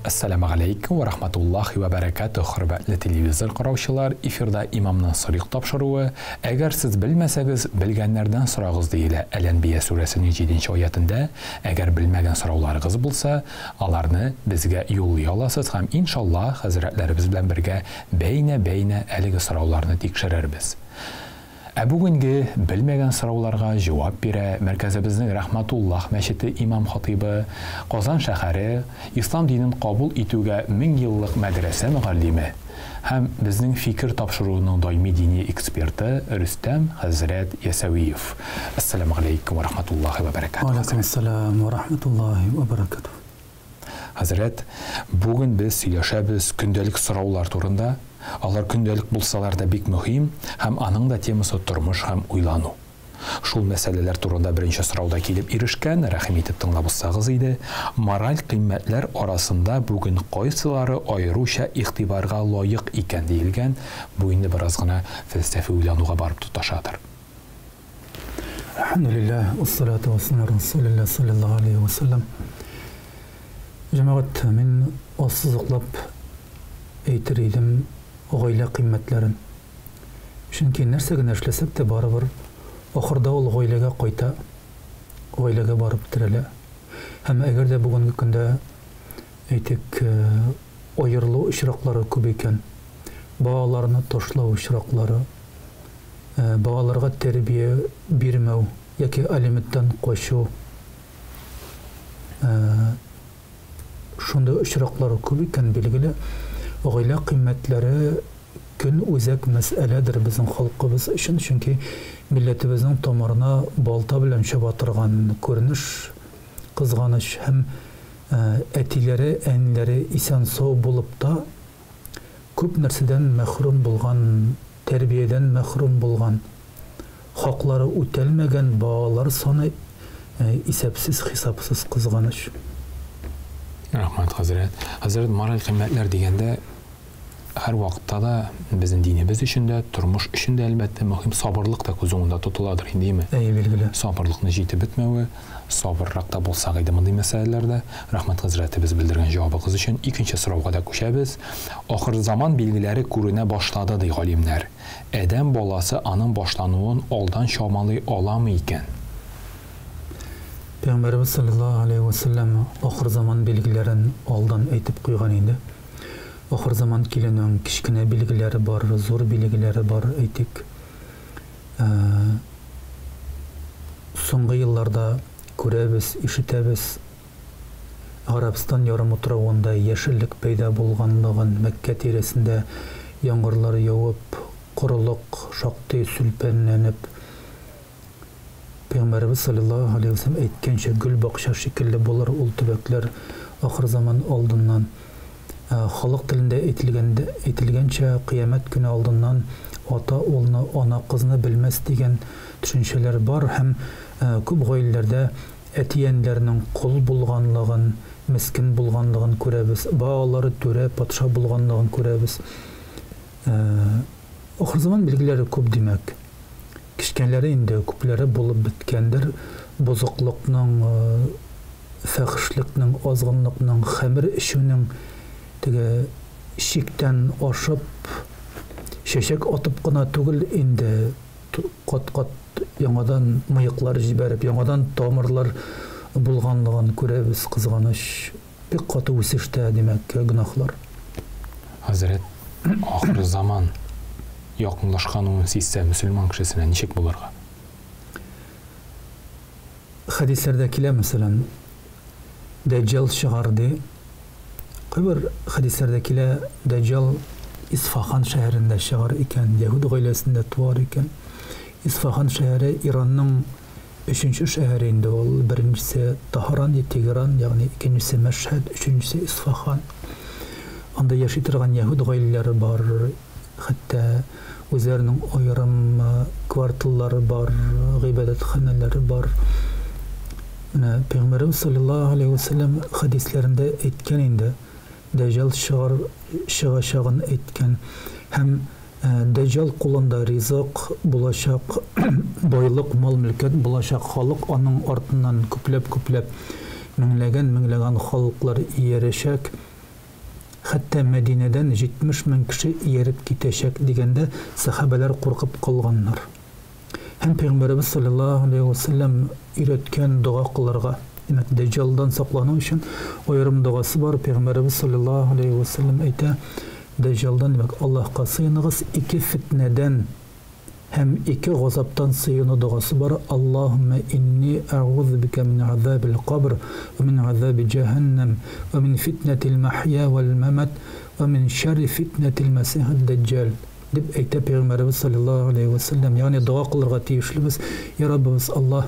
Ассаламу алейкум ва рахматуллахи ва баракатух, хөрмәтле телевизор караучылар, эфирда имамның сырык тапшыруы. Әгәр сез белмәсәгез, белгәннәрдән сорагыз диелә Әл-Анбия сүрәсенең 7нче аятында. Әгәр белмәгән сорауларыгыз булса, аларны безгә юллый аласыз һәм иншаллах хәзрәтләребез белән бергә бәйнә әлеге сорауларны тикшерербез. Бүгенге белмәгән сорауларга җавап бирә мәркәзебезнең Рахматуллах мәчете имам-хатибы, Казан шәһәре ислам динен кабул итүгә 1000 еллык мәдрәсә мөгаллиме һәм безнең фикер тапшыруының даими дини эксперты Рөстәм хәзрәт Ясавиев. Ассаламу алейкум ва рахматуллахи ва баракатух. Ва алейкум ассалам ва рахматуллахи ва баракатух. Хәзрәт, бүген без сөйләшәбез көндәлек сораулар турында. Алар көндәлек булсалар да бик мөһим һәм аның да темасы тормыш һәм уйлану. Шул мәсьәләләр турында беренче сорауда килеп ирешкән, рәхим итеп тыңлап булсагыз иде. Мораль кыйммәтләр арасында бүген кайсылары аеруча игътибарга лаек икән диелгән. Бу инде бераз гына фәлсәфи уйлануга барып тоташадыр. Алхамдулиллах, уссалату вассаламу рассулиллах саллаллаху алейхи ва саллям. Җәмәгать, мин ассызыклап әйтер идем гаилә кыйммәтләрен. Чөнки нәрсәгә эшләсәк тә барыбер ахырда ул гаиләгә кайта, гаиләгә барып терәлә. Һәм әгәр дә бүгенге көндә әйтик, аерылу очраклары күп икән, балаларны ташлау очраклары, балаларга тәрбия бирмәү яки алименттан качу, шунда очраклары күп икән, билгеле. Гаилә кыйммәтләре көн үзәк мәсьәләдер безнең халкыбыз өчен, чөнки милләтебезнең тамырына балта белән чаба торган күренеш, кызганыч һәм әтиләре, әниләре исән-сау булып та күп нәрсәдән мәхрүм булган, тәрбиядән мәхрүм булган, хаклары үтәлмәгән балалар саны исәпсез, хисапсыз, кызганыч. Рахмат хәзрәт. Хәзрәт, мораль кыйммәтләр дигәндә һәр вакытта да безнең динебез өчен дә, тормыш өчен дә әлбәттә мөһим сабырлык та күз уңында тотыладыр, инде. Билгеле. Сабырлыкны җитеп бетмәве, сабыррак та булсак иде мондый мәсьәләләрдә. Рахмат хәзрәтебез белдергән җавабыгыз өчен. Икенче сорауга да күчәбез. Ахыр заман билгеләре күренә башлады ди галимнәр. Адәм баласы аның башлануын алдан чамалый аламы икән? Пәйгамбәрбез саллаллаху алейхи ва саллям ахыр заман билгеләрен алдан әйтеп куйган инде. Ахыр заман киленең кичкенә билгеләре бар, зур билгеләре бар, әйтик. Соңгы елларда күрәбез, ишетәбез, Арабстан ярымутравында яшеллек пәйда булганлыгын, Мәккә тирәсендә яңгырлар явып, корылык шактый сүлпәнләнеп, Пәйгамбәрбез саллаллаху алейхи ва саллям әйткәнчә, гөл бакча шикелле булыр ул төбәкләр ахыр заман алдыннан. Халык телендә әйтелгәнчә, кыямәт көне алдыннан ата улны, ана кызны белмәс дигән төшенчәләр бар һәм күп гаиләләрдә әтияннәрнең кул булганлыгын, мискин булганлыгын күрәбез, балалары түрә, патша булганлыгын күрәбез. Ахыр заман билгеләре күп димәк. Кичкәнләре инде күпләре булып биткәндер. Бозыклыкның, фәхишлекнең, азгынлыкның, хәмер ишүнең теге шиктән ашып, шәшәк атып кына түгел, инде кат-кат яңадан мыеклар җибәреп, яңадан тамырлар булганлыгын күрәбез, кызганыч. Бик каты үсештә димәк гөнаһлар. Хәзрәт, ахыр заман якынлашканын сизсә мөселман кешесенә ничек булырга? Хәдисләрдә килә, мәсәлән, Дәҗҗал чыгарды. Кайбер хәдисләрдә килә, Дәҗҗал Исфахан шәһәрендә чыгар икән, Яһуд гаиләсендә туар икән. Исфахан шәһәре Иранның 3нче шәһәре инде ул. Беренчесе Таһран, Тегеран, ягъни икенчесе Мәшһәд, өченчесе Исфахан. Анда яши торган Яһуд гаиләләре бар, хәтта үзләренең аерым кварталлары бар, гыйбадәтханәләре бар. Пәйгамбәрбез саллаллаху алейхи ва саллям хәдисләрендә әйткән инде, Дәҗҗал чыгачагын әйткән һәм Дәҗҗал кулында ризык булачак, байлык, мал-мөлкәт булачак, халык аның артыннан күпләп меңләгән халыклар иярәшәк Хәтта Мәдинәдән 70 мең кеше ияреп китәчәк дигәндә сахабалар куркып калганнар. Һәм Пәйгамбәрбез саллаллаһу алейхи ва саллям өйрәткән дуа кылырга, димәк, дәҗҗалдан саклану өчен аерым дуасы бар. Пәйгамбәрбез саллаллаһу алейхи ва саллям әйтә: дәҗҗалдан, димәк, Аллаһка сыйыныгыз, 2 фитнәдән һәм 2 газаптан сыйыну дуасы бар. Аллаһумма инни аъузу бика мин азабил кабр ва мин азаби джаханнам ва мин фитнатил махья вал мамат ва мин шарри фитнатил масихид даджжал. Дип әйтә Пәйгамбәрбез саллаллаһу алейхи ва саллям. Ягъни дуа кылырга тиешлебез. Я Раббыбыз Аллаһ,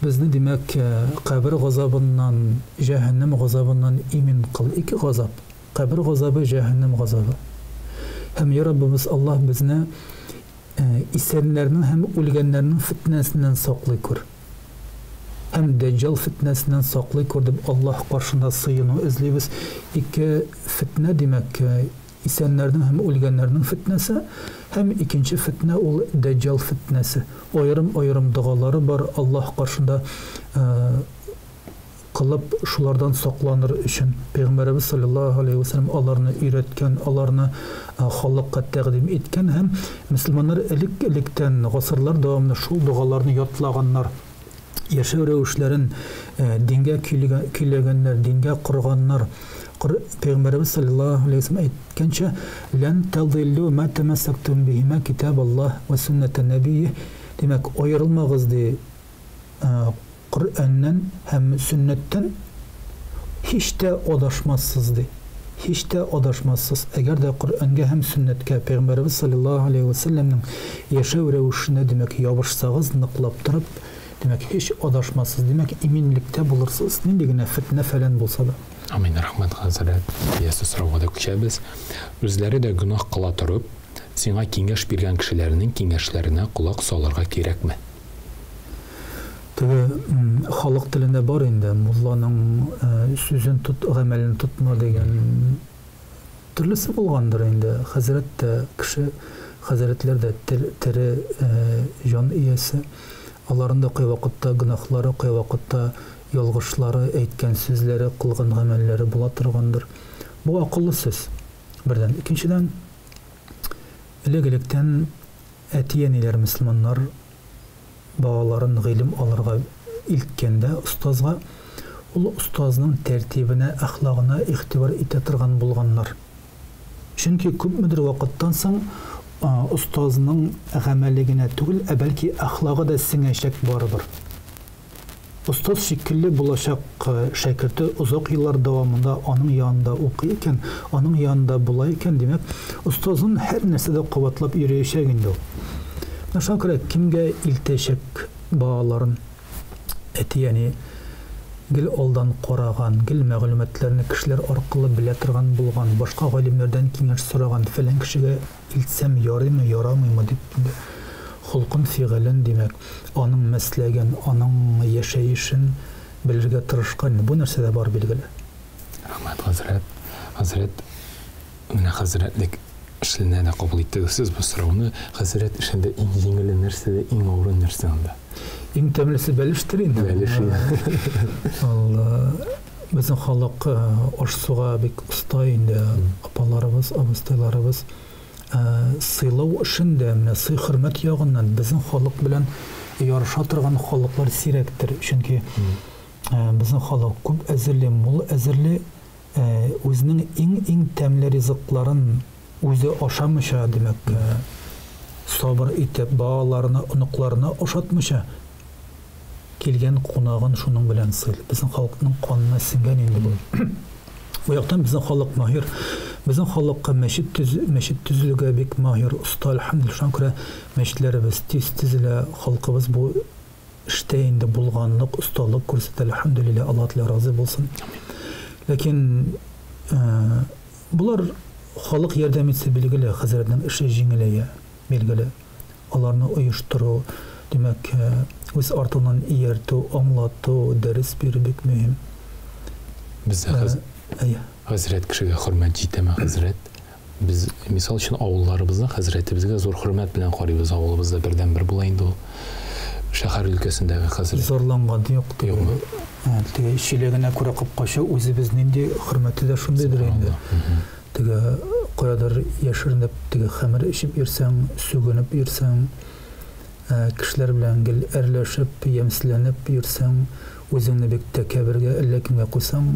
безне, димәк, кабр газабыннан, джаханнам газабыннан имин кыл. 2 газап: кабр газабы, джаханнам газабы. Һәм я Раббыбыз Аллаһ безне исәннәрнең һәм үлгәннәрнең фитнәсеннән саклый күр. Һәм дәҗҗал фитнәсеннән саклый күр дип Аллаһ каршында сыйыну эзлибез. 2 фитнә, димәк, исәннәрнең һәм үлгәннәрнең фитнәсе, һәм икенче фитнә ул дәҗҗал фитнәсе. Аерым дугалары бар Аллаһ каршында кылып шулардан сакланыр өчен. Пәйгамбәрбез саллаллаһу алейхи ва саллям аларны өйрәткән, аларны халыкка тәкъдим иткән һәм мөселманнар элек-электән гасырлар дәвамында шул дугаларны ятлаганнар. Яшәү рәвешләрен дингә көйләгәннәр, дингә корганнар. Пәйгамбәрбез саллаллаһу алейхи ва саллям әйткәнчә: "Лән тадиллу ма тамассактум бихима китабаллаһ ва суннатан набийи". Димәк, аерылмагыз ди Коръәннән һәм сүннәттән, һич тә адашмассыз ди. Һич тә адашмассыз. Әгәр дә Коръәнгә һәм сүннәткә, Пәйгамбәрбез саллаллаһу алейхи ва саллямның яшәү рәвешенә, димәк, ябышсагыз, ныклап торып, димәк, һич адашмассыз. Димәк, иминлектә булырсыз, нинди генә фитнә фәлән булса да. Амин, рәхмәт хәзрәт. Ясыз сорауга да күчәбез. Үзләре дә гөнаһ кыла торып, сиңа киңәш биргән кешеләрнең киңәшләренә кулак салырга кирәкме? Халык телендә бар инде, мулланың сүзен тот, гамәлен тотма дигән төрлесе булгандыр инде. Хәзрәт тә, кеше хәзрәтләр дә тере җан иясе. Аларның да кай вакытта гөнаһлары, кай вакытта ялгышлары, әйткән сүзләре, кылган гамәлләре була торгандыр. Бу акыллы сүз. Бердән, икенчедән, элек-электән әти-әниләр, мөселманнар балаларын гыйлем алырга илткәндә устазга, ул устазның тәртибенә, әхлагына игътибар итә торган булганнар. Чөнки күпмедер вакыттан соң устазның гамәле генә түгел, бәлки әхлагы да сеңәчәк барыбыр. Устаз шикелле булачак шәкерте узак еллар дәвамында аның янында укый икән, аның янында була икән, димәк, устазын һәр нәрсәдә кабатлап йөрәячәк инде ул. Шуңа күрә кемгә илтәчәк балаларын, әти-әни гел алдан караган, гел мәгълүматларны кешеләр аркылы белә торган булган, башка галимнәрдән киңәш сораган, фәлән кешегә илтсәм ярыймы, ярамыймы дип холкын, фигылен, димәк, аның мәсләген, аның яшәешен белергә тырышкан. Бу нәрсә дә бар билгеле. Рәхмәт хәзрәт. Хәзрәт, менә хәзрәтлек эшленә дә кабул иттегез бу сорауны. Хәзрәт эшендә иң җиңел нәрсә, иң авыр нәрсә анда? Иң тәмлесе бәлештер инде. Бәлеш. Алла, безнең халык аш-суга бик уста инде. Апаларыбыз, абыстайларыбыз сыйлау эшендә, менә сый-хөрмәт ягыннан безнең халык белән ярыша торган халыклар сирәктер. Чөнки безнең халык күп әзерле, мул әзерле, үзенең иң тәмле ризыкларын үзе ашамыйча, димәк, сабыр итеп, балаларына, оныкларына ашатмыйча, килгән кунагын шуның белән сыйлый. Безнең халыкның канына сиңгән инде бу. Бу яктан безнең халык маһир. Безнең халыкка мәчет төзелүгә бик маһир, уста, әлхәмдүлилләһ. Шуңа күрә мәчетләребез тиз төзелә, халкыбыз бу эштә инде булганлык, усталык күрсәтә, әлхәмдүлилләһ, Алла Тәгалә разы булсын. Ләкин булар халык ярдәм итсә билгеле, хәзрәтнең эше җиңеләя, билгеле. Аларны оештыру, димәк, үз артыннан ияртү, аңлату, дәрес бирү бик мөһим. Бездә хәзрәт кешегә хөрмәт җитәме, хәзрәт? Без, мисал өчен, авылларыбызда хәзрәтебезгә зур хөрмәт белән карыйбыз. Авылыбызда бердән бер була инде ул. Шәһәр өлкәсендәге хәзрәт. Зарланган юк. Юкмы? Теге чилегенә күрә капкачы, үзебез нинди хөрмәте дә шундыйдыр инде. теге каядыр яшеренеп теге хәмер ичеп йөрсәң, сүгенеп йөрсәң, кешеләр белән гел әрләшеп, ямсызланып йөрсәң, үзеңне бик тәкәббергә әллә кемгә куйсаң,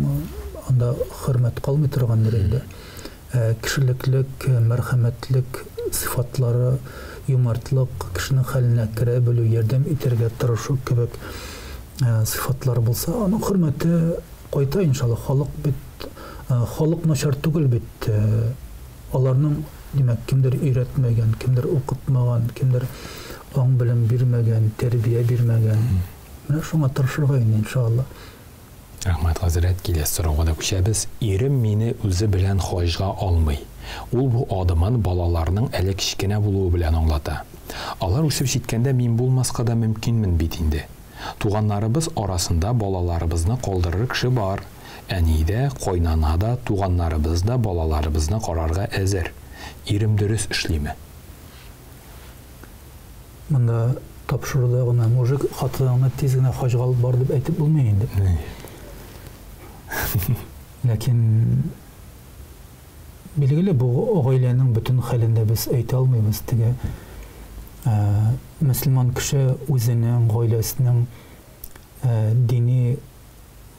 анда хөрмәт калмый торгандыр инде. Кешелеклек, мәрхәмәтлек сыйфатлары, юмартлык, кешенең хәленә керә белү, ярдәм итәргә тырышу кебек сыйфатлар булса, аның хөрмәте кайта иншалла. Халык начар түгел бит. Аларның, димәк, кемдер өйрәтмәгән, кемдер укытмаган, кемдер аң белем бирмәгән, тәрбия бирмәгән. Менә шуңа тырышырга инде иншалла. Рәхмәт, хәзрәт, киләсе сорауга да күчәбез. Ирем мине үзе белән хаҗга алмый. Ул бу адымын балаларның әле кичкенә булуы белән аңлата. Алар үсеп җиткәндә мин булмаска да мөмкинмен бит инде. Туганнарыбыз арасында балаларыбызны калдырыр кеше бар. Әнидә, кайнанада туганнарыбыз да балаларыбызны карарга әзер. Ирем дөрес эшлиме? Монда тапшыруда гына мужик хатынына тиз генә хаҗга алып бар дип әйтеп булмый инде. Ләкин билгеле бу гаиләнең бөтен хәлендә без әйтә алмыйбыз. Теге мөселман кеше үзенең, гаиләсенең дини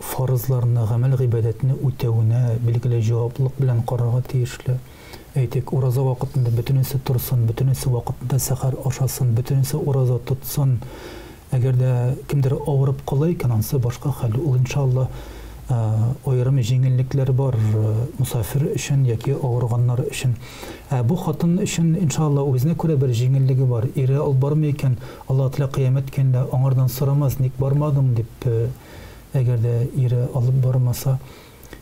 фарызларына, гамәл гыйбадәтне үтәвенә билгеле җаваплылык белән карарга тиешле. Әйтик, ураза вакытында бөтенесе торсын, бөтенесе вакытында сәхәр ашасын, бөтенесе ураза тотсын. Әгәр дә кемдер авырып кала икән, ансы башка хәл. Ул иншалла аерым җиңеллекләр бар мусафир өчен яки авырганнар өчен. Бу хатын өчен иншалла үзенә күрә бер җиңеллеге бар. Ире алып бармый икән, Аллаһ Тәала кыямәт көндә аңардан сорамас, ник бармадың дип. Әгәр дә ире алып бармаса,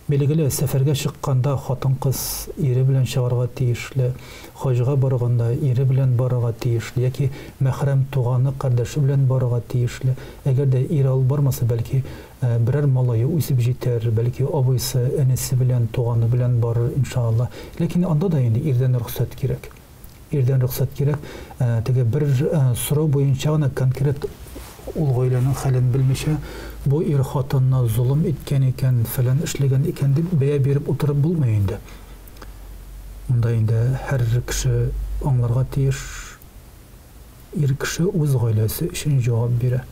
билгеле сәфәргә чыкканда хатын-кыз ире белән чыгарга тиешле, хаҗга барганда ире белән барырга тиешле, яки мәхрәм туганы, кардәше белән барырга тиешле. Әгәр дә ире алып бармаса, бәлки берәр малае үсеп җитәр, бәлки абыйсы, әнисе белән, туганы белән барыр иншалла. Ләкин анда да инде ирдән рөхсәт кирәк. Ирдән рөхсәт кирәк. Теге бер сорау буенча гына конкрет ул гаиләнең хәлен белмичә, бу ир хатынына зулым иткән икән, фәлән эшләгән икән дип бәя биреп утырып булмый инде. Монда инде һәр кеше аңларга тиеш, ир кеше үз гаиләсе өчен җавап бирә.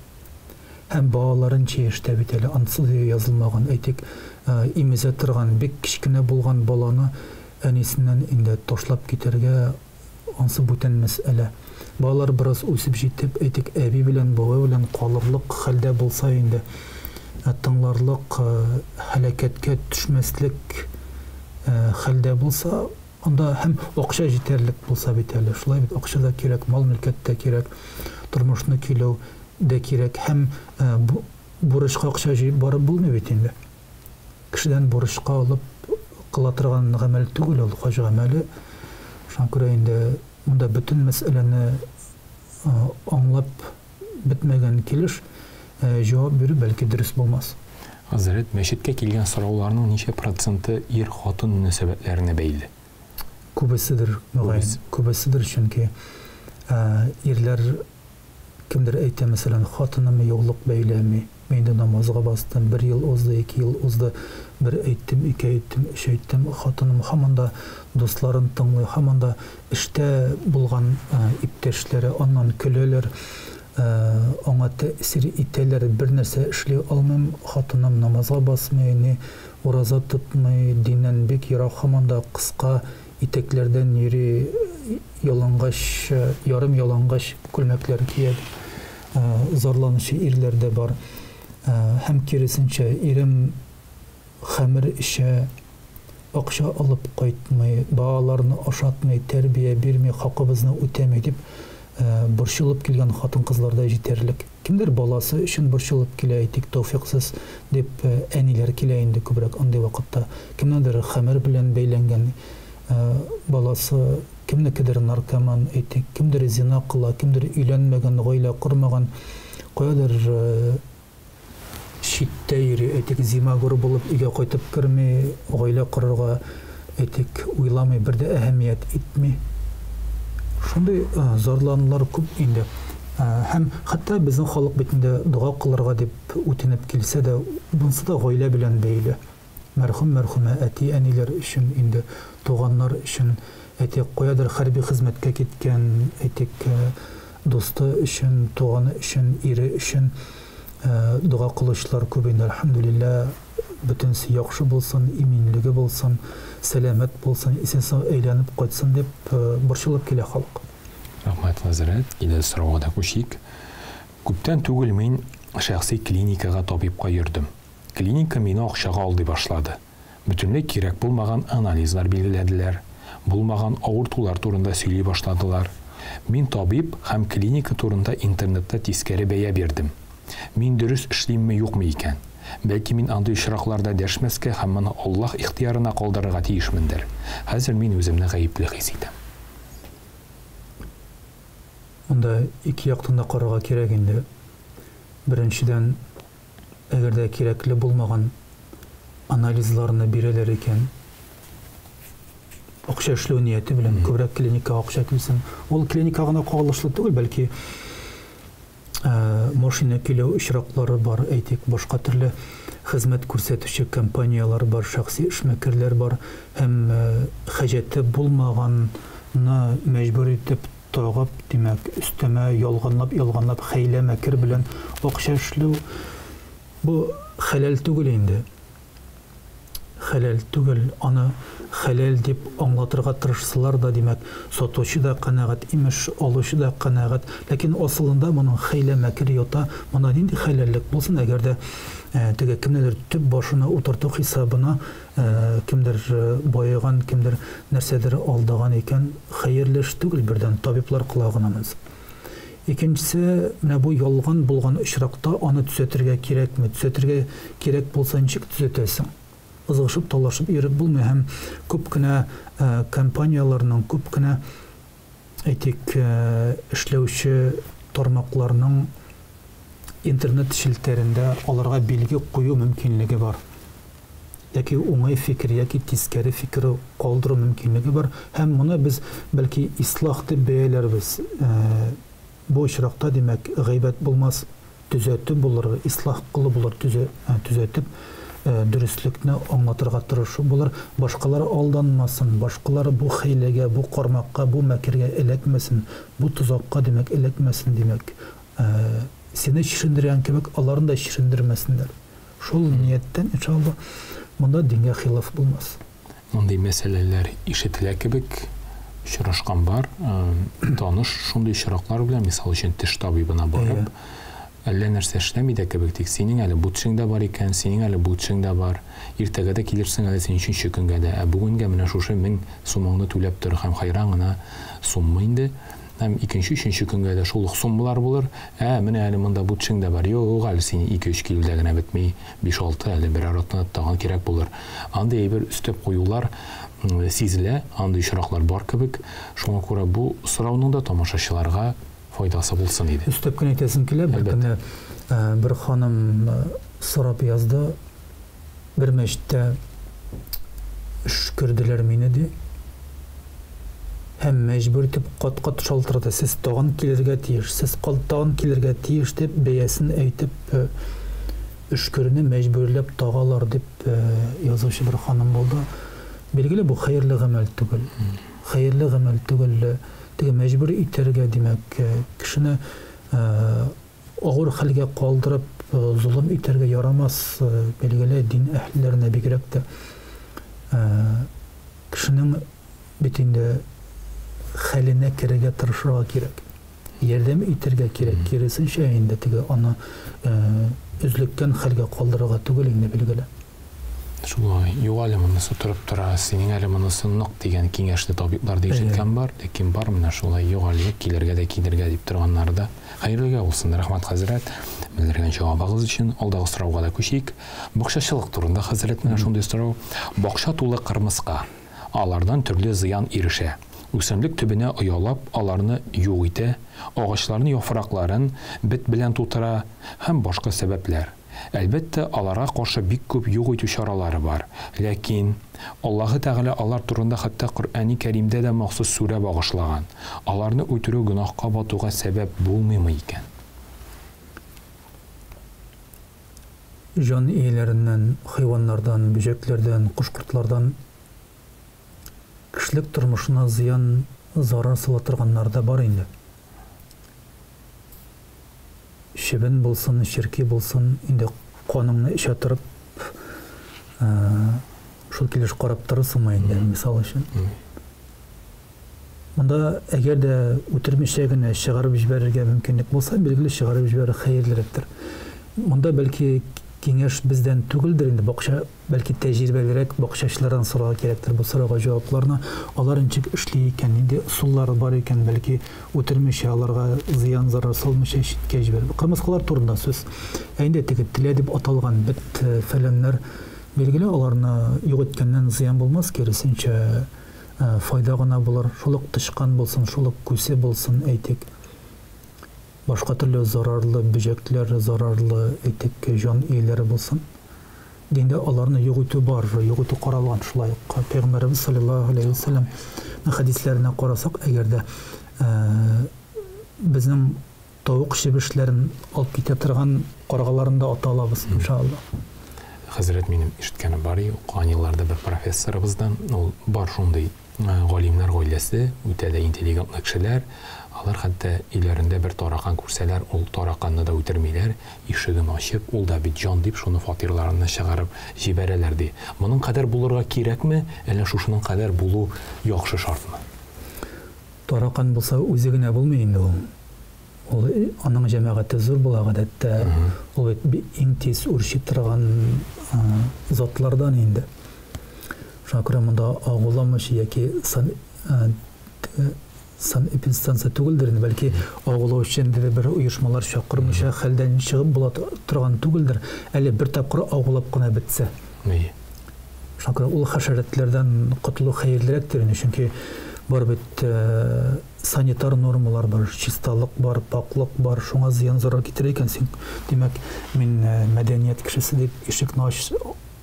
Һәм балаларын чиештә бит әле ансыз язылмаган, әйтик, имезә торган бик кичкенә булган баланы әнисеннән инде ташлап китәргә ансы бүтән мәсьәлә. Балалар бераз үсеп җитеп, әйтик, әби белән, бабай белән калырлык хәлдә булса инде, тыңларлык, һәлакәткә төшмәслек хәлдә булса, анда һәм акча җитәрлек булса бит әле. Шулай бит, акча да кирәк, мал-мөлкәт тә кирәк, тормышны көйләү дә кирәк, һәм бурычка акча җыеп барып булмый бит инде. Кешедән бурычка алып кыла торган гамәл түгел ул, хаҗ гамәле. Шуңа күрә инде монда бөтен мәсьәләне аңлап бетмәгән килеш җавап бирү бәлки дөрес булмас. Хәзрәт, мәчеткә килгән сорауларның ничә проценты ир-хатын мөнәсәбәтләренә бәйле? Күбеседер, мөгаен, күбеседер, чөнки ирләр кемдер әйтә, мәсәлән, хатынымы юллык бәйләми, мин дә намазга бастым, 1 ел узды, 2 ел узды, бер әйттем, 2 әйттем, 3 әйттем, хатыным һаман да дусларын тыңлый, һаман да эштә булган иптәшләре аннан көләләр, аңа тәэсир итәләр, бер нәрсә эшли алмыйм, хатыным намазга басмый, ни ураза тотмый, диннән бик ерак, һаман да кыска итәкләрдән йөри, ялангач, ярым ялангач күлмәкләр кия, зарланышы ирләр дә бар. Һәм киресенчә, ирем хәмер ишә, акча алып кайтмый, балаларны ашатмый, тәрбия бирмей, хакыбызны үтәмей дип борчылып килгән хатын-кызлар да җитәрлек. Кемдер баласы өчен борчылып килә, әйтик, тәүфиксыз дип әниләр килә инде күбрәк андый вакытта. Кемнеңдер хәмер белән бәйләнгән баласы, кемнекедер наркоман, әйтик, кемдер зина кыла, кемдер өйләнмәгән, гаилә курмаган, каядыр читтә йөри, әйтик, зимагур булып өйгә кайтып керми, гаилә корырга, әйтик, уйламый, бер дә әһәмият итми. Шундай зарланулар күп инде. Һәм хәтта безнең халык битендә дуга кылырга дип үтенеп килсә дә, бунсы да гаилә белән бәйле. мәрхүмә әти әниләр өчен, инде туганнар өчен, әйтик куядыр хәрби хезмәткә киткән, әйтик дусты өчен, туганы өчен, ире өчен дуа кылучылар күп инде, әлхәмдүлилләh, бөтенсе яхшы булсын, иминлеге булсын, сәламәт булсын, исән-сау әйләнеп кайтсын дип борчылып килә халык. Рахмәт, хәзрәт. Киләсе сорауга да күчик. Күптән түгел мин шәхси клиникага табибка йөрдем. Клиника мине акчага алды башлады. Бөтенләй кирәк булмаган анализлар билгеләделәр, булмаган авыртулар турында сөйли башладылар. Мин табиб һәм клиника турында интернетта тискәре бәя бирдем. Мин дөрес эшлимме, юкмы икән? Бәлки мин андый очракларда дәшмәскә һәм моны Аллаһ ихтыярына калдырырга тиешмендер. Хәзер мин үземне гаепле хис итәм. Монда ике яктан да карарга кирәк инде. Беренчедән, әгәр дә кирәкле булмаган анализларны бирәләр икән, акча эшләү нияте белән күбрәк клиникага акча килсен. Ул клиника гына кагылышлы түгел, бәлки машина килү очраклары бар, әйтик, башка төрле хезмәт күрсәтүче компаниялар бар, шәхси эшмәкәрләр бар, һәм хаҗәте булмаганны мәҗбүр итеп тагып, димәк, өстәмә ялганлап хәйлә мәкер белән акча эшләү, бу хәләл түгел инде. Хәләл түгел, аны хәләл дип аңлатырга тырышсалар да, димәк, сатучы да канәгать, имеш, алучы да канәгать, ләкин асылында моның хәйлә мәкер ята, моны нинди хәләллек булсын, әгәр дә теге кемнедер төп башына утырту хисабына кемдер байыган, кемдер нәрсәдер алдаган икән, хәерле эш түгел, бердән табиблар колагына менсен. Икенчесе, менә бу ялган булган очракта аны төзәтергә кирәкме? Төзәтергә кирәк булса, ничек төзәтәсең? Ызгышып, талашып йөреп булмый, һәм күп кенә компанияларның, күп кенә әйтик эшләүче тармакларның интернет шелтәрендә аларга билге кую мөмкинлеге бар. Яки уңай фикер, яки тискәре фикер калдыру мөмкинлеге бар. Һәм моны без бәлки ислах дип бәяләрбез. Бу очракта, димәк, гайбәт булмас, төзәтү булыр, ислах кылу булыр, төзәтеп дөреслекне аңлатырга тырышу булыр, башкалар алданмасын, башкалар бу хәйләгә, бу кармакка, бу мәкергә эләкмәсен, бу тузакка, димәк, эләкмәсен, димәк, сине шишендергән кебек, аларын да шишендермәсеннәр. Шул нияттән, иншалла, монда дингә хилаф булмас. Мондый мәсьәләләр ишетелә кебек очрашкан бар. Таныш шундый очраклар белән, мисал өчен, теш табибына барып, әллә нәрсә эшләми дә кебек, тик синең әле бу тешеңдә бар икән, синең әле бу тешеңдә бар. Иртәгә дә килерсең әле син өченче көнгә дә. Бүгенгә менә шушы 1000 сумыңны түләп тор, һәм хайран гына сумма инде. Һәм икенче, өченче көнгә дә шул ук суммалар булыр. Менә әле монда бу тешеңдә бар. Юк, әле син 2-3 килүдә генә бетми, 5-6 әле бер аратны тагын кирәк булыр. Андый бер өстәп куюлар сизелә, андый очраклар бар кебек. Шуңа күрә бу сорауның да тамашачыларга файдасы булсын иде. Өстәп кенә әйтәсем килә, бер ханым сорап язды, бер мәчеттә эш күрделәр мине ди. Һәм мәҗбүр итеп кат-кат шалтырды. Сез тагын килергә тиеш, сез тагын килергә тиеш дип бәясен әйтеп эш күрне мәҗбүрләп тагалар дип язучы бер ханым булды. Билгеле, бу хәерле гамәл түгел. Хәерле гамәл түгел. Теге мәҗбүр итәргә, димәк, кешене авыр хәлгә калдырып, зулым итәргә ярамас. Билгеле, дин әһлләренә бигрәк тә кешенең бит инде хәленә керергә тырышырга кирәк. Ярдәм итәргә кирәк. Киресенчә инде теге аны үзлектән хәлгә калдырырга түгел инде, билгеле. Шулай, югалы монысы турып тора, синең әле монысы нык дигән киңәшне табиблар дип ишеткән бар, ләкин бар менә шулай югалы килергә дә кидергә дип торганнар да. Хәерлегә булсын, рәхмәт хәзрәт. Белдергән җавабыгыз өчен алдагы сорауга да күчик. Бакчачылык турында хәзрәт менә шундый сорау. Бакча тулы кырмыска. Алардан төрле зыян ирешә. Үсемлек төбенә оялап, аларны юк итә, агачларны яфракларын бет белән тутыра һәм башка сәбәпләр. Әлбәттә, аларга каршы бик күп юк итү чаралары бар. Ләкин Аллаһы Тәгалә алар турында хәтта Коръәни Кәримдә дә махсус сүрә багышлаган. Аларны үтерү гөнаһка батуга сәбәп булмыймы икән? жан иелеринен, хайваннардан, бөҗәкләрдән, кош-кортлардан кешелек тормышына зыян, зарар сала торганнар да бар инде. Шибен булсын, ширки булсын, инде каныңны эчә торып, шул килеш карап торырсыңмы инде, мисал өчен. Монда әгәр дә үтермичә генә чыгарып җибәрергә мөмкинлек булса, билгеле чыгарып җибәрү хәерлерәктер. Монда бәлки киңәш бездән түгелдер инде, бакча бәлки тәҗрибәлерәк бакчачылардан сорарга кирәктер. Бу сорауга җавапларны алар ничек эшли икән, инде усуллары бар икән, бәлки үтермичә аларга зыян зарар салмыйча читкә җибәрү. Кырмыскалар турында сүз. Инде теге телә дип аталган бит фәләннәр билгеле аларны юк иткәннән зыян булмас, киресенчә файда гына булыр. Шулык тышкан булсын, шулык күсе булсын, әйтик. Башка төрле зарарлы бөҗәкләр, зарарлы әйтик җан ияләре булсын. Диндә аларны юк итү бар, юк итү каралган. Шулай ук Пәйгамбәрбез саллаллаһу алейхи ва саллям хәдисләренә карасак, әгәр дә безнең тавык чебешләрен алып китә торган каргаларында аталабыз, иншалла. Хәзрәт, минем ишеткәнем бар, укыган елларда бер профессорыбыздан, ул бар шундый галимнәр гаиләсе, үтә дә интеллигентлы кешеләр, алар хәтта өйләрендә бер таракан күрсәләр, ул тараканны да үтермиләр, ишеген ачып, ул да бит җан дип шуны фатирларына чыгарып җибәрәләр ди. Моның кадәр булырга кирәкме, әллә шушының кадәр булу яхшы шартмы? Таракан булса үзе генә булмый инде ул. Ул аның җәмәгате зур була гадәттә. Ул иң тиз үрчи торган затлардан инде. Шакыра монда агуламыш яки сан эпидстанция түгелдер, бәлки агулау өчен дә бер оешмалар чакырмыша хәлдән чыгып була торган түгелдер. Әле бер тапкыр агулап кына бетсә. Шакыра ул хәшәрәтләрдән котылу хәерлерәктер, чөнки бар бит санитар нормалар бар, чисталык бар, паклык бар, шуңа зыян зарар китерә икән син. Димәк, мин мәдәният кешесе дип ишекне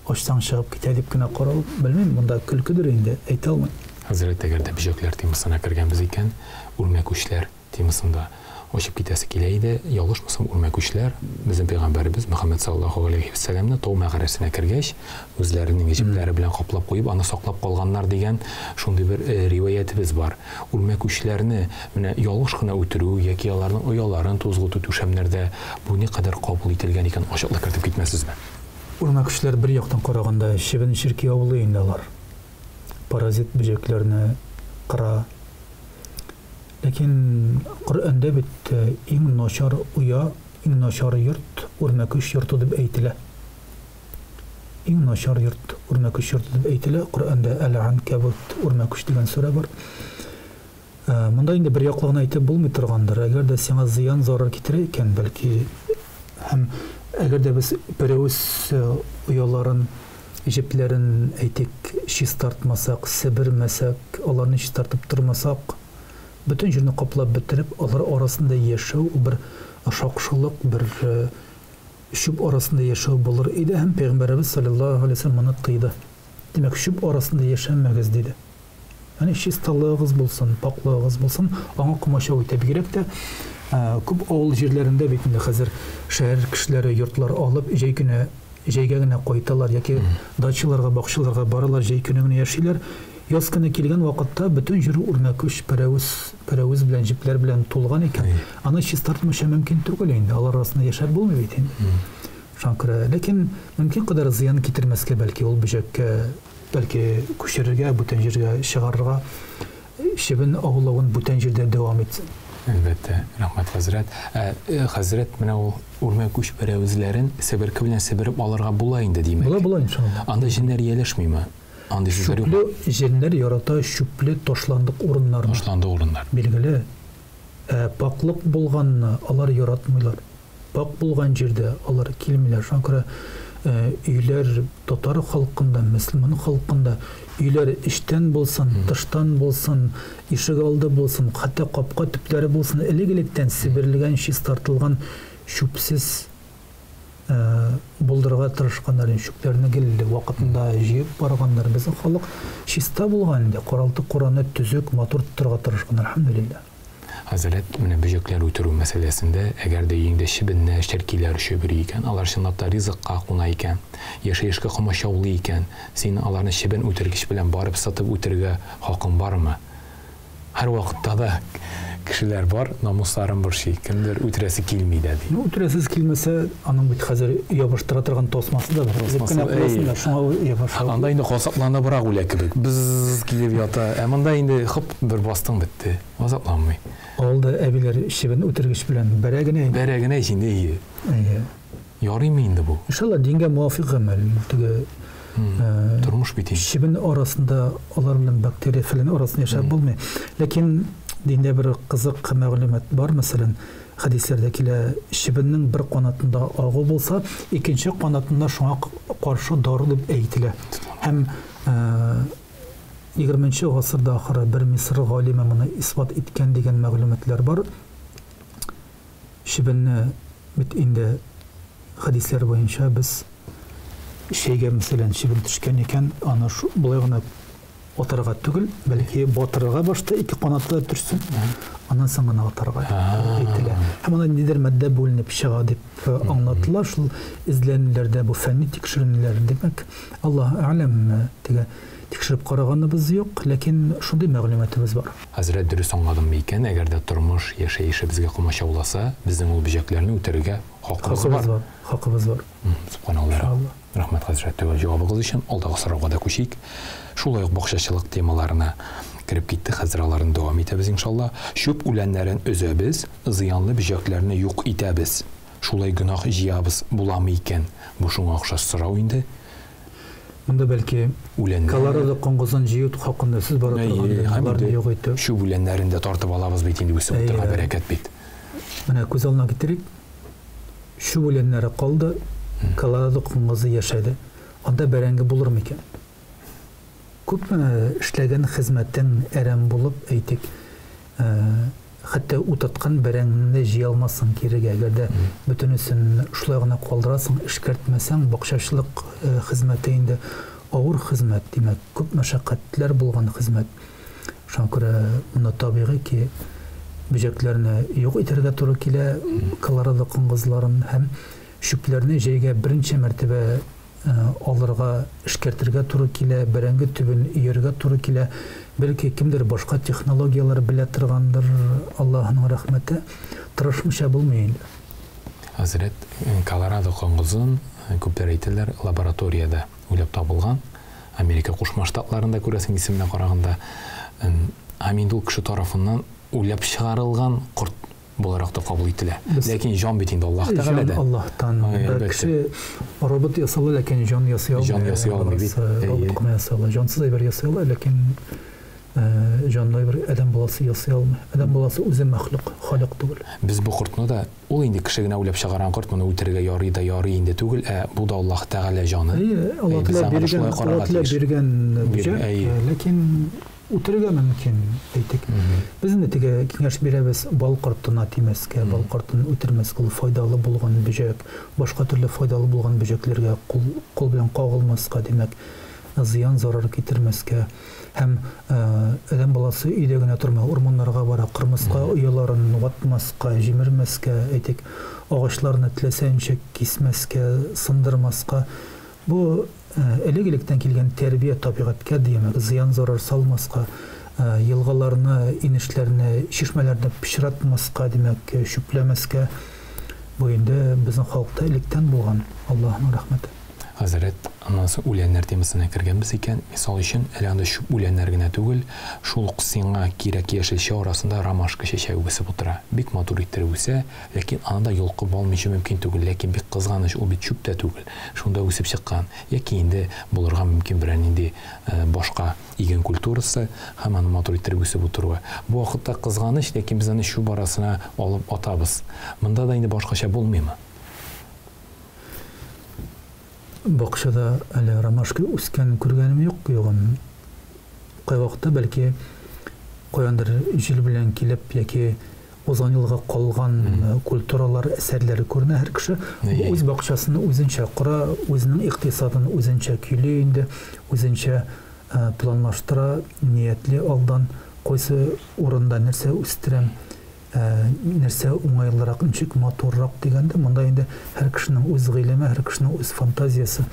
ачсаң чыгып китә дип кенә карау, белмим, монда көлкедер инде, әйтә алмыйм. Хәзрәт, әгәр дә бөҗәкләр темасына кергәнбез икән, үрмәкүчләр темасында ачып китәсе килә иде. Ялгышмасам, үрмәкүчләр безнең пәйгамбәрбез Мөхәммәд саллаллаһу алейхи ва саллямны тау мәгарәсенә кергәч, үзләренең җипләре белән каплап куеп, аны саклап калганнар дигән шундый бер риваятыбыз бар. Үрмәкүчләрне менә ялгыш кына үтерү яки аларның ояларын тузгыту түшәмнәрдә бу ни кадәр кабул ителгән икән, ачыклык кертеп китмәссезме? Үрмәкүчләр бер яктан караганда шибен ширки авылы инде алар. Паразит бөҗәкләрне кыра. Ләкин Коръәндә бит иң начар уя, иң начар йорт үрмәкүч йорты дип әйтелә. Иң начар йорт үрмәкүч йорты дип әйтелә. Коръәндә Әл-Анкабут үрмәкүч дигән сүрә бар. Монда инде бер яклыгын әйтеп булмый торгандыр. Әгәр дә сиңа зыян зарар китерә икән, бәлки һәм әгәр дә без берәүс уяларын, җепләрен әйтик, чистартмасак, себермәсәк, аларны чистартып тормасак, бөтен җирне каплап бетереп, алар арасында яшәү бер шакшылык, бер шүп арасында яшәү булыр иде. Һәм Пәйгамбәрбез саллаллаһу алейхи ва саллям моны тыйды. Димәк, шүп арасында яшәмәгез диде. Яни чисталыгыз булсын, паклыгыз булсын, аңа комачау итеп кирәк тә. Күп авыл җирләрендә бит инде хәзер шәһәр кешеләре йортлар алып, җәйгә генә кайталар яки дачаларга, бакчаларга баралар, җәй көне генә яшиләр. Яз көне килгән вакытта бөтен җир үрмәкүч, пәрәвез белән, җепләр белән тулган икән. Аны чистартмыйча мөмкин түгел инде. Алар арасында яшәп булмый бит инде. Шанкыра, ләкин мөмкин кадәр зыян китермәскә, бәлки ул бөҗәккә, бәлки күчерергә, бүтән җиргә чыгарырга, шибен авылын бүтән җирдә дәвам итсен. Әлбәттә, рәхмәт хәзрәт. Хәзрәт, менә ул үрмәкүч пәрәвезләрен себерке белән себереп алырга була инде димәк. Була иншалла. Анда җиннәр ияләшмиме? Анда шүпле җеннәр ярата, шүпле ташландык урыннарны. Ташландык урыннар. Билгеле, паклык булганны алар яратмыйлар. Пак булган җирдә алар килмиләр. Шуңа өйләр татар халкында, мөселман халкында өйләр эчтән булсын, тыштан булсын, ишек алды булсын, хәтта капка төпләре булсын, элек-электән себерелгән, чистартылган, шүпсез булдырырга тырышканнар, шүкләрне гелле вакытында җыеп барганнар. Безнең халык чиста булган инде, каралты Коръәнне төзек, матур торырга тырышкан, әлхәмдүлилләh. Хәзрәт, менә бөҗәкләр үтерү мәсьәләсендә, әгәр дә өеңдә чебенне, шәркиләр шөбери икән, алар чынлап та ризыкка куна икән, яшәешкә комачаулы икән, син аларны чебен үтергеч белән барып сатып үтергә хакың бармы? Һәр вакытта да кешеләр бар, намусларын борчый, кемдер үтерәсе килми дә ди. Үтерәсез килмәсә, аның бит хәзер ябыштыра торган тосмасы да бар. Шуңа ябыша. Анда инде хасаплана бара үлә кебек. Biz килеп ята. Ә монда инде хып бер бастың бетте. Азапланмый. Алда әбиләр чебен үтергеч белән бәрәгенә ичинде ие. Ярыймы инде бу? Иншалла дингә муафик гамәл. Теге тормыш бит. Чебен арасында алар белән бактерия фәлән арасында яшәп булмый. Ләкин диндә бер кызык мәгълүмат бар, мәсәлән, хәдисләрдә килә, чебеннең бер канатында агы булса, икенче канатында шуңа каршы дары дип әйтелә. Һәм 20-нче гасырда ахыры бер Мисыр галиме моны исбат иткән дигән мәгълүматлар бар. Чебенне бит инде хәдисләр буенча без шәйгә мәсәлән чебен төшкән икән, аны булай гына атырга түгел, бәлки батырга башта ике канатлы төрсен, аннан соң гына атырга әйтелә. Һәм аны нидер матдә бүленеп чыга дип аңлатыла. Шул изләнүләрдә бу фәнни тикшеренүләр, димәк, Аллаһ әгъләм, тикшереп караганыбыз юк, ләкин шундый мәгълүматыбыз бар. Хәзрәт, дөрес аңладыммы икән, әгәр дә тормыш, яшәеше безгә комачауласа, безнең ул бөҗәкләрне үтерергә хакыбыз бар. Субханаллах. Рәхмәт, хәзрәт, җавабыгыз өчен. Алдагы сорауга да күчик. Шулай ук бакчачылык темаларына кирип китте, хәзер аларны дәвам итәбез иншалла. Шөп үләннәрен өзәбез, зыянлы бөҗәкләрне юк итәбез. Шулай гөнаһ җыябыз буламы икән? Бу шуңа охшаш сорау инде. Монда бәлки Колорадо коңгызын җыю хакында сүз бара торган юк итеп. Шу үләннәрен дә тартып алабыз бит инде, үсеп утырган бәрәкәт бит. Менә күз алдына китерик. Шу үләннәре калды, Колорадо коңгызы яшәде. Анда бәрәңге булырмы икән? Күпме эшләгән хезмәттән әрәм булып, әйтик, хәтта утаткан бәрәңгене җыя алмассың кирегә, әгәр дә бөтенесен шулай гына калдырасың, эшкәртмәсәң, бакчачылык хезмәте инде авыр хезмәт, димәк, күп мәшәкатьләр булган хезмәт. Шуңа күрә монда табигый ки бөҗәкләрне юк итәргә туры килә, Колорадо коңгызларын һәм шүпләрне җәйгә беренче мәртәбә алырга, эшкәртергә туры килә, бәрәңге төбен ияргә туры килә. Бәлки кемдер башка технологиялар белә торгандыр, Аллаһның рәхмәте, тырышмыйча булмый инде. Хәзрәт, Колорадо коңгызын күпләр әйтәләр, лабораторияда уйлап табылган. Америка Кушма Штатларында күрәсең исеменә караганда, Аминдул кеше тарафыннан уйлап чыгарылган корт буларак та кабул ителә. Ләкин җан бит инде Аллаһ Тәгаләдә. Аллаһтан. Кеше робот ясала, ләкин җан ясый алмый. Җан ясый алмый бит. Робот ясала, җансыз әйбер ясый ала, ләкин җанлы бер адәм баласы ясый алмый. Адәм баласы үзе мәхлук, халык түгел. Без бу кортны да ул инде кеше генә уйлап чыгарган корт, моны үтергә ярый да ярый инде түгел, бу да Аллаһ Тәгалә җаны. Аллаһ биргән бөҗәк, ләкин үтергә мөмкин, әйтик. Без инде теге киңәш бирәбез, бал кортына тимәскә, бал кортын үтермәскә, ул файдалы булган бөҗәк, башка төрле файдалы булган бөҗәкләргә кул белән кагылмаска, димәк, зыян зарар китермәскә. Һәм адәм баласы өйдә генә тормый, урманнарга бара, кырмыска ояларын ватмаска, җимермәскә, әйтик, агачларны теләсәнчә кисмәскә, сындырмаска. Бу элек-электән килгән тәрбия табигатькә, димәк, зыян зарар салмаска, елгаларны, инешләрне, чишмәләрне пычратмаска, димәк, шүпләмәскә. Бу инде безнең халыкта электән булган, Аллаһның рәхмәте. Хәзрәт, аннан соң үләннәр темасына кергәнбез икән, мисал өчен, әле анда шул үләннәр генә түгел, шул ук сиңа кирәк яшелчә арасында ромашка чәчәге үсеп утыра. Бик матур иттереп үсә, ләкин анда йолкып алмыйча мөмкин түгел, ләкин бик кызганыч, ул бит чүп тә түгел. Шунда үсеп чыккан. Яки инде булырга мөмкин берәр нинди башка иген культурасы, һәм аны матур иттереп үсеп утыруы. Бу вакытта кызганыч, ләкин без аны шу барасына алып атабыз. Монда да инде башкача булмыймы? Бакчада әле ромашка үскән күргәнем юк, югын. Кай вакытта бәлки каяндыр җил белән килеп яки узган елга калган культуралар, әсәрләре күренә һәр кеше. Үз бакчасын үзенчә кора, үзенең икътисадын үзенчә көйле инде, үзенчә планлаштыра, ниятли алдан, кайсы урында нәрсә үстерәм, нәрсә уңайлырак, ничек матуррак дигәндә, монда инде һәр кешенең үз гыйлеме, һәр кешенең үз фантазиясы.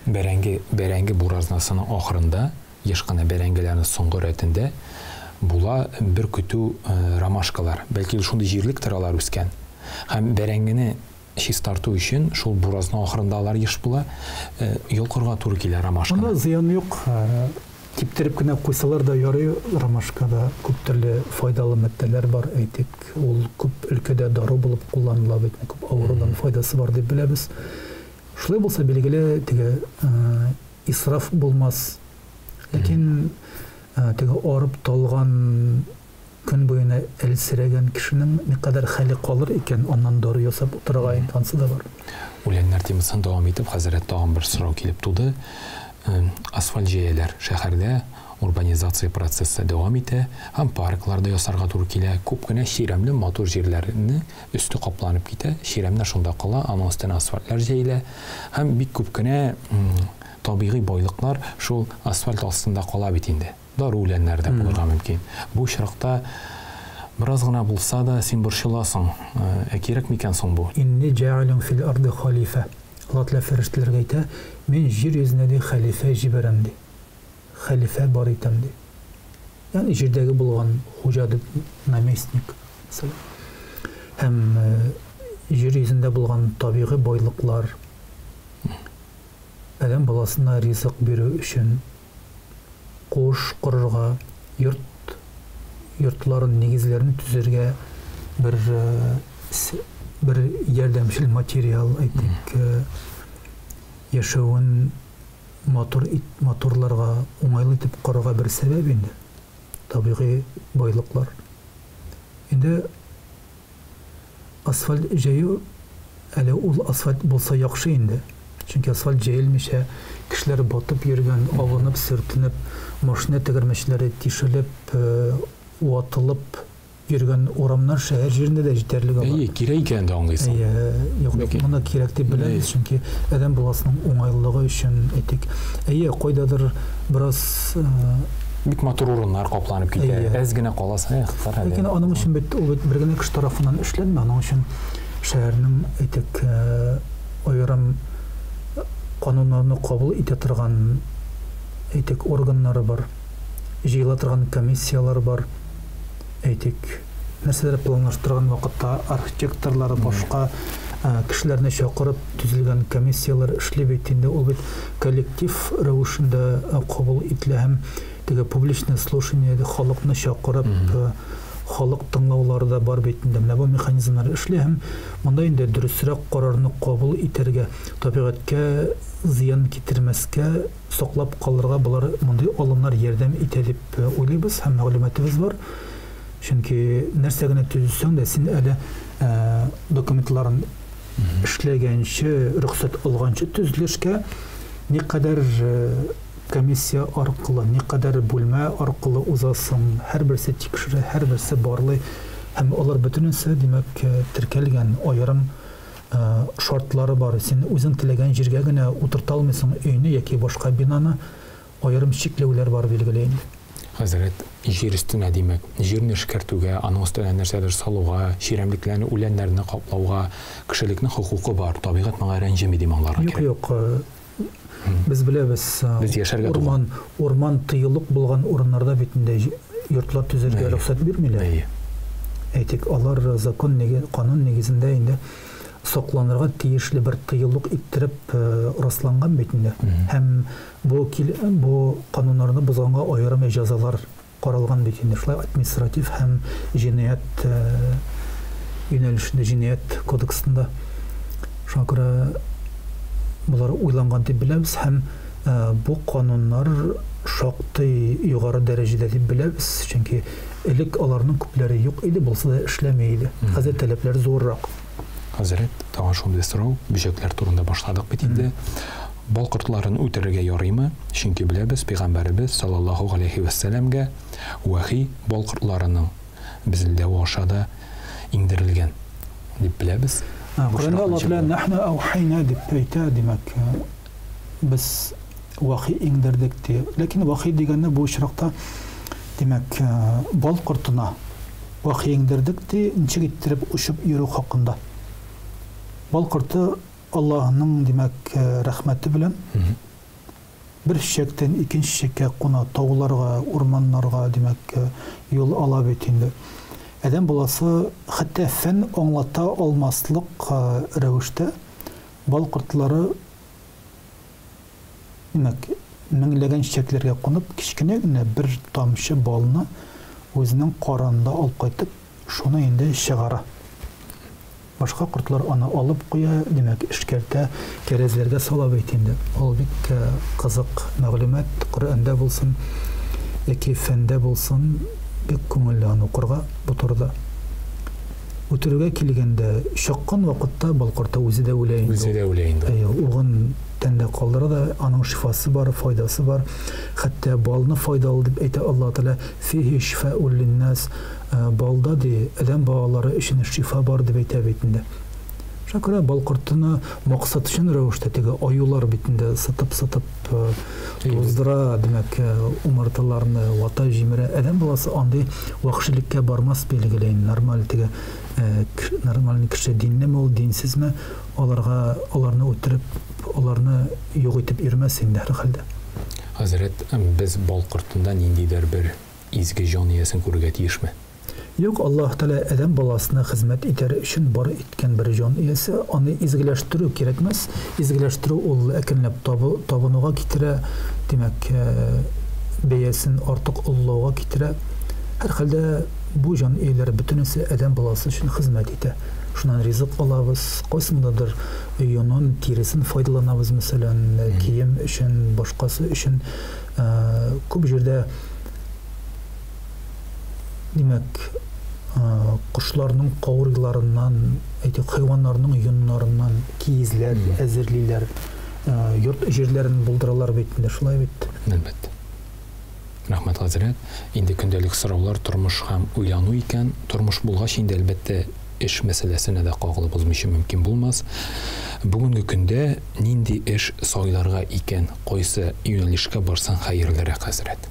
Бәрәңге буразнасының ахырында, еш кына бәрәңгеләрнең соңгы рәтендә була бер көтү ромашкалар, бәлки шундый җирлек тыралар үскән. Һәм бәрәңгене чистарту өчен шул буразның ахырында алар еш була, йолкырга туры килә ромашканы. Анда зыян юк. Типтереп кенә куйсалар да ярый, ромашкада күп төрле файдалы матдәләр бар, әйтик, ул күп өлкәдә дару булып кулланыла бит, күп авырудан файдасы бар дип беләбез. Шулай булса билгеле, теге исраф булмас. Ләкин теге арып талган көн буена әлсерәгән кешенең никадәр хәле калыр икән, аннан дару ясап утырырга имкансы да бар. Үләннәр темасын дәвам итеп, хәзрәт тагын бер сорау килеп туды. Асфальт җәяләр шәһәрдә урбанизация процессы дәвам итә, һәм паркларда ясарга туры килә. Күп кенә ширемле матур җирләрне өсте капланып китә. Ширемнәр шунда кала, аның өстенә асфальтлар җәелә. Һәм бик күп кенә табигый байлыклар шул асфальт астында кала бит инде. Дару үләннәрдә булырга мөмкин. Бу очракта бераз гына булса да син борчыласың. Кирәк микән соң бу? Инни җаалун фил арди халифа. Алла Тәала фәрештәләргә әйтә, мин җир йөзенә хәлифә җибәрәм ди. Хәлифә бар итәм ди. Ягъни җирдәге булган хуҗа дип, наместник. Һәм җир йөзендә булган табигый байлыклар адәм баласына ризык бирү өчен куш корырга, йортларын, нигезләрен төзергә бер ярдәмчел материал, әйтик, яшәвен матурларга, уңайлы итеп корырга бер сәбәп инде. Табигый байлыклар. Инде асфальт җәю, әле ул асфальт булса яхшы инде. Чөнки асфальт җәелмичә, кешеләр батып йөргән, авынып, сөртенеп, машина тегәрмәчләре тишелеп, ватылып йөргән урамнар шәһәр җирендә дә җитәрлек бар. Кирәк икән дә аңлыйсың. Юк, моны кирәк дип беләбез, чөнки адәм баласының уңайлыгы өчен, әйтик, кайдадыр бераз бик матур урыннар капланып китә. Әз генә каласа, ләкин аның өчен бит ул бер генә кеше тарафыннан эшләнмә, аның өчен шәһәрнең, әйтик, аерым кануннарны кабул итә торган, әйтик, органнары бар, җыела торган комиссиялар бар, әйтик, нәрсәләр планлаштырган вакытта архитекторлар, башка кешеләрне чакырып төзелгән комиссиялар эшли бит инде, ул бит коллектив рәвешендә кабул ителә һәм теге публичное слушание, халыкны чакырып, халык тыңлаулары бар бит инде. Менә бу механизмнар эшли һәм монда инде дөресрәк карарны кабул итәргә, табигатькә зыян китермәскә, саклап калырга булар мондай алымнар ярдәм итә дип уйлыйбыз һәм мәгълүматыбыз бар. Чөнки нәрсә генә төзсәң дә син әле документларын эшләгәнче, рөхсәт алганчы төзелешкә никадәр комиссия аркылы, никадәр бүлмә аркылы узасың, һәрберсе тикшерә, һәрберсе барлый һәм алар бөтенесе, димәк, теркәлгән аерым шартлары бар. Син үзең теләгән җиргә генә утырта алмыйсың өйне яки башка бинаны, аерым чикләүләр бар билгеле инде. Хәзрәт, җир өстенә, димәк, җирне эшкәртүгә, аның өстенә нәрсәдер салуга, ширемлекләрне, үләннәрне каплауга кешелекнең хокукы бар. Табигать моңа рәнҗеми дим аңларга кирәк. Юк, без беләбез, урман тыелык булган урыннарда бит инде йортлар төзергә рөхсәт бирмиләр. Әйтик, алар закон, канун нигезендә инде сакланырга тиешле бер тыелык иттереп расланган бит инде. Һәм бу кануннарны бозганга аерым җәзалар каралган бит инде. Шулай административ һәм җинаять юнәлешендә, җинаять кодексында. Шуңа күрә булар уйланган дип беләбез һәм бу кануннар шактый югары дәрәҗәдә дип беләбез, чөнки элек аларның күпләре юк иде, булса да эшләмәй иде. Хәзер таләпләр зуррак. Хәзрәт, тагын шундый сорау, бөҗәкләр турында башладык бит инде. Бал кортларын үтерергә ярыймы? Чөнки беләбез, Пәйгамбәрбез саллаллаһу алейхи ва сәлламгә вахи бал кортларының бездә ашада иңдерелгән дип беләбез. Коранда Алла Тәала нахну аухайна дип әйтә, димәк, без вахи иңдердек ди. Ләкин вахи дигәндә бу очракта, димәк, бал кортына вахиеңдердік те нче киттереп ұшып йөрү хакында. Бал корты Аллаһның димәк рәхмәте белән bir çiçekten ikinci çiçekке куна тауларга, урманнарга димәк юл ала бит инде. Адәм буласы хәтта фән аңлата алмаслык рәвештә бал кортлары димәк меңләгән чичекләргә кунып кичкенә генә бер тамчы балны үзенең каранында алып кайтып, шуны инде чыгара. Башка кортлар аны алып куя, димәк, эшкәртә, кәрәзләргә сала бит инде. Ул бик кызык мәгълүмат, Коръәндә булсын, яки фәндә булсын, бик күңелле аны укырга бу турыда. Үтәргә килгәндә, шаккан вакытта балкорта үзе дә үлә инде. Үзе дә үлә инде. Угын тәндә калдыра да, аның шифасы бар, файдасы бар. Хәтта балны файдалы дип әйтә Аллаһ Тәала, фиһи шифаун линнас. Балда ди адам балалары өчен шифа бар дип әйтә бит инде. Шакыра балкортны максат өчен рәвештә теге аюлар бит инде сатып туздыра, димәк, умырталарны вата җимерә. Адам баласы андый вахшилеккә бармас билгеләйн. Нормаль теге нормаль кеше динлеме ул, динсезме, аларны үтереп, аларны юк итеп йөрмәс инде һәр хәлдә. Хәзрәт, без балкортында ниндидер бер изге җан иясен күрергә тиешме? Юк, Аллаһ Тәала адам баласына хезмәт итәр өчен бар иткән бер җан иясе, аны изгеләштерү кирәкмәс. Изгеләштерү ул әкенләп табынуга китерә, димәк, бәясен артык уллауга китерә. Һәр хәлдә бу җан ияләре бөтенесе адам баласы өчен хезмәт итә. Шуннан ризык алабыз, кайсындадыр йонын, тиресен файдаланабыз, мәсәлән, кием өчен, башкасы өчен. Күп җирдә димәк, кушларның каурыйларыннан, хайваннарның йоннарыннан киезләр әзерлиләр, йорт җирләрен булдыралар бит инде, шулай бит. Әлбәттә. Рәхмәт, хәзрәт. Инде көндәлек сораулар тормыш һәм уйлану икән. Тормыш булгач инде әлбәттә эш мәсьәләсенә дә кагылып узмыйча мөмкин булмас. Бүгенге көндә нинди эш сайларга икән, кайсы юнәлешкә барсаң хәерлерәк, хәзрәт?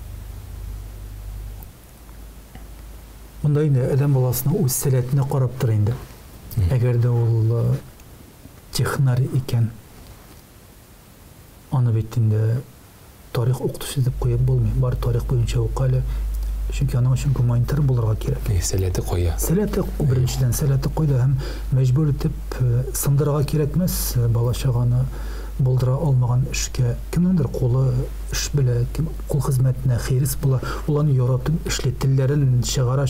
Монда инде адам баласының үз сәләтенә карап тора инде. Әгәр дә ул технарь икән, аны бит инде тарих укытучы дип куеп булмый. Бар тарих буенча укалы. Чөнки аның өчен гуманитар булырга кирәк. Сәләте куя. Сәләте беренчедән сәләте куйда һәм мәҗбүр итеп сындырырга кирәкмәс бала чаганы булдыра алмаган эшкә. Кемнеңдер кулы эш белә, кем кул хезмәтенә хирис була, уларны яратып эшләтелләрен чыгара,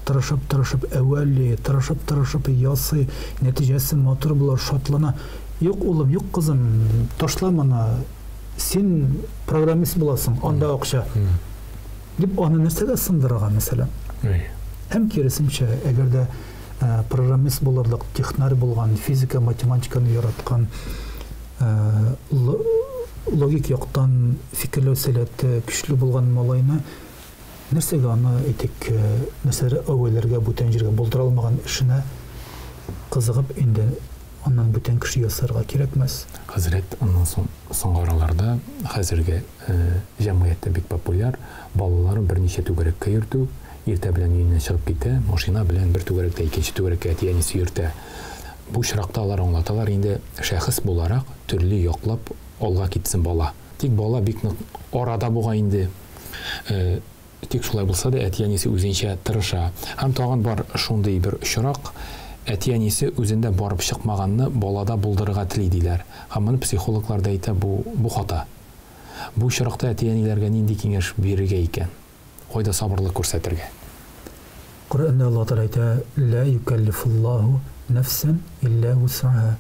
тырышып әвәли, тырышып ясый, нәтиҗәсе матур була, шатлана. Юк улым, юк кызым, ташламаны. Син программист буласың, анда акча. Дип аны нәрсәгә сындырырга, мәсәлән. Һәм киресенчә, әгәр дә программист булырлык, технарь булган, физика, математиканы яраткан, логик яктан фикерләү сәләте көчле булган малайны нәрсәгә аны әйтик, нәрсәгә әвәләргә бүтән җиргә булдыра алмаган эшенә кызыгып инде аннан бүтән кеше ясарга кирәкмәс. Хәзрәт, аннан соңгы араларда хәзерге җәмгыятьтә бик популяр балаларын берничә түгәрәккә йөртү, иртә белән өеннән чыгып китә, машина белән бер түгәрәктә икенче түгәрәккә әтиянисе йөртә. Бу чиракта алар аңлаталар инде шәхес буларак төрле яклап алга китсен бала. Тик бала бик арада буга инде. Тик шулай булса да әтиянисе үзенчә тырыша. Һәм тагын бар шундый бер очрак, әтиянисе үзендә барып чыкмаганны балада булдырырга тели диләр. Һәм моны психологлар да әйтә, бу хата. Бу чиракта әтияниләргә нинди киңәш бирергә икән? Кайда сабырлык күрсәтергә? Коръәндә Аллаһ Тәала әйтә: "Ла юкаллифуллаһу нәфсән илля вус'аһа."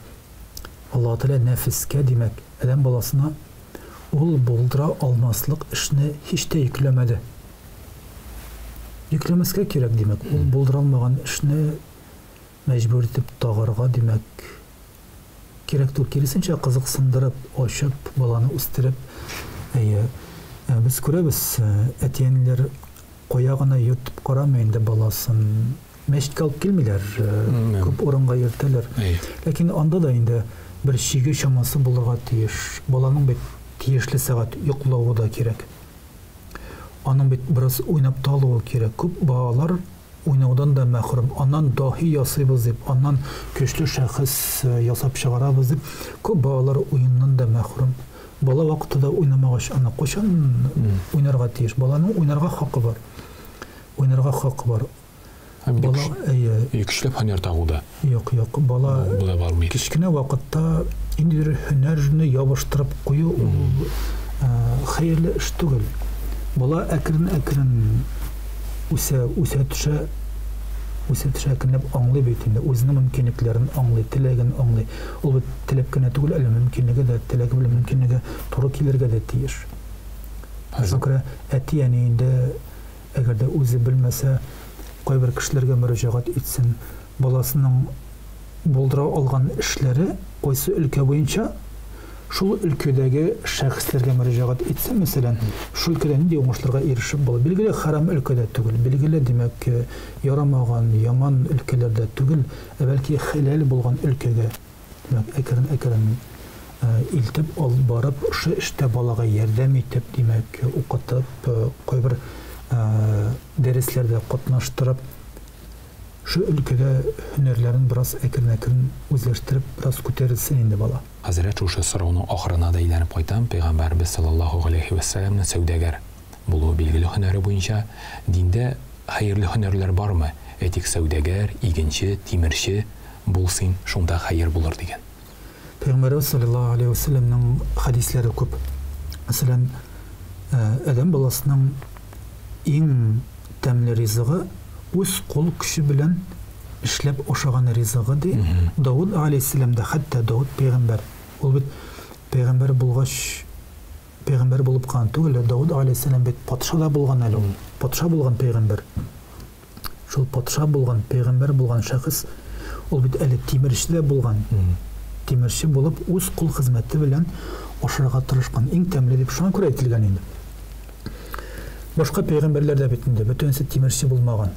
Аллаһ Тәала нәфескә, димәк, адам баласына ул булдыра алмаслык эшне һич тә йөкләмәде. Йөкләмәскә кирәк, димәк, ул булдыра алмаган эшне мәҗбүр итеп тагырга, димәк, кирәк түгел. Киресенчә, кызыксындырып, ачып, баланы үстереп, без күрәбез, әтияниләр кая гына йөртеп карамый инде баласын. Мәчеткә алып килмиләр, күп урынга йөртәләр. Ләкин анда да инде бер шиге чамасы булырга тиеш. Баланың бит тиешле сәгать йоклауы да кирәк. Аның бит бераз уйнап талуы кирәк. Күп балалар уйнаудан да мәхрүм, аннан дахи ясыйбыз дип, аннан көчле шәхес ясап чыгарабыз дип, күп балалар уеннан да мәхрүм. Бала вакытында уйнамагач, аны кайчан уйнарга тиеш? Баланың уйнарга хакы бар. Уйнарга хакы бар. Бала көчләп һөнәр тагуда. Юк, бала кичкенә вакытта инде һөнәрне ябыштырып кую хәерле эш түгел. Бала әкрен үсә төшә, әкренләп аңлый бит инде, үзенең мөмкинлекләрен аңлый, теләген аңлый. Ул бит теләп кенә түгел, әле мөмкинлеге дә, теләге белән мөмкинлеге туры килергә дә тиеш. Шуңа әти әни инде әгәр дә үзе белмәсә, кайбер кешеләргә мөрәҗәгать итсен, баласының булдыра алган эшләре кайсы өлкә буенча шул өлкәдәге шәхесләргә мөрәҗәгать итсә, мәсәлән, шул өлкәдә нинди уңышларга ирешеп була, билгеле харам өлкәдә түгел, билгеле димәк, ярамаган, яман өлкәләрдә түгел, бәлки хәләл булган өлкәгә, димәк, әкрен илтеп алып барып, шы эштә балага ярдәм итеп, димәк, укытып, кайбер дәресләрдә катнаштырып, шу өлкәдә һөнәрләрен бераз әкрен үзләштереп, бераз күтәрелсен инде бала. Хәзрәт, шушы сорауның ахырына да әйләнеп кайтам. Пәйгамбәрбез саллаллаһу алейхи ва саллямның сәүдәгәр булуы билгеле һөнәре буенча диндә хәерле һөнәрләр бармы? Әйтик, сәүдәгәр, игенче, тимерче булсын, шунда хәер булыр дигән. Пәйгамбәрбез саллаллаһу алейхи ва саллямның хадисләре күп. Мәсәлән, адам баласының иң тәмле ризыгы үз кул көче белән эшләп ашаган ризыгы ди. Дауд алейхиссаламда, хәтта Дауд пәйгамбәр, ул бит пәйгамбәр булгач, пәйгамбәр булып калган түгел, Дауд алейхиссалам бит патша да булган әле, ул патша булган пәйгамбәр. Шул патша булган, пәйгамбәр булган шәхес, ул бит әле тимерче дә булган. Тимерче булып, үз кул хезмәте белән ашарга тырышкан, иң тәмле дип шуңа күрә әйтелгән инде. Башка пәйгамбәрләр дә бит инде бөтенсе тимерче булмаган.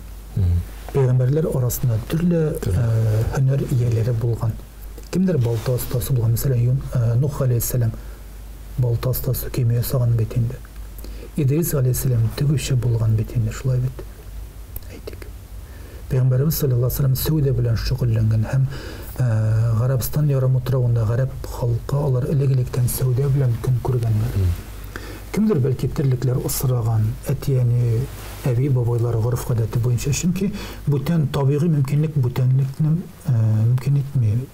Пәйгамбәрләр арасында төрле һөнәр ияләре булган. Кемдер балта остасы булган, мәсәлән, Нух алейхиссалам балта остасы кеме ясаган бит инде. Идрис алейхиссалам тегүче булган бит инде, шулай бит. Әйтик. Пәйгамбәрбез саллаллаһу алейхи ва саллям сәүдә белән шөгыльләнгән һәм Гарабстан ярымутравында гарәп халкы алар элек-электән сәүдә белән көн күргәннәр. Кемдер бәлки терлекләр осраган, әтияне, әби бабайлар горф гадәте буенча, чөнки бүтән табигый мөмкинлек бүтәнлекне мөмкин итми.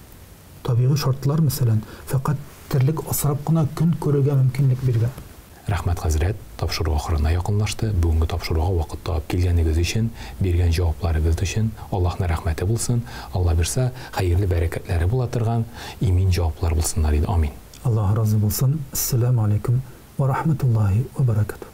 Табигый шартлар, мәсәлән, фақат терлек асрап кына көн күрергә мөмкинлек биргән. Рәхмәт, хәзрәт, тапшыру ахырына якынлашты. Бүгенге тапшыруга вакыт табып килгәнегез өчен, биргән җавапларыгыз өчен Аллаһның рәхмәте булсын. Алла бирсә, хәерле бәрәкәтләре була торган имин җаваплар булсыннар диде. Амин. Аллаһ разы булсын. Ассаламу алейкум ва рахматуллаһи ва баракатуһ.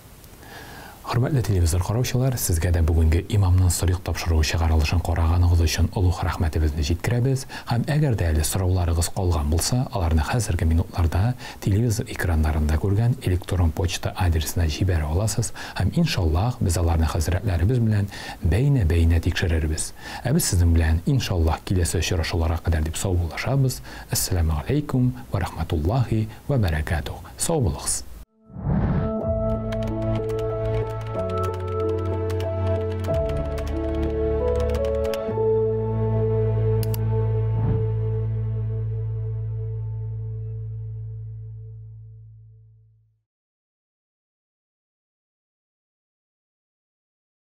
Хөрмәтле телевизор караучылар, сезгә дә бүгенге имамның сорык тапшыруы чыгарылышын караганыгыз өчен олуг рәхмәтебезне җиткерәбез. Һәм әгәр дә әле сорауларыгыз калган булса, аларны хәзерге минутларда телевизор экраннарында күргән электрон почта адресына җибәрә аласыз. Һәм иншаллаһ без аларны хәзрәтләребез белән бәйнә тикшерербез. Ә без сезнең белән иншаллаһ киләсе очрашуларга кадәр дип саубуллашабыз. Ассаламу алейкум ва рахматуллаһи ва баракатуһ. Сау булыгыз.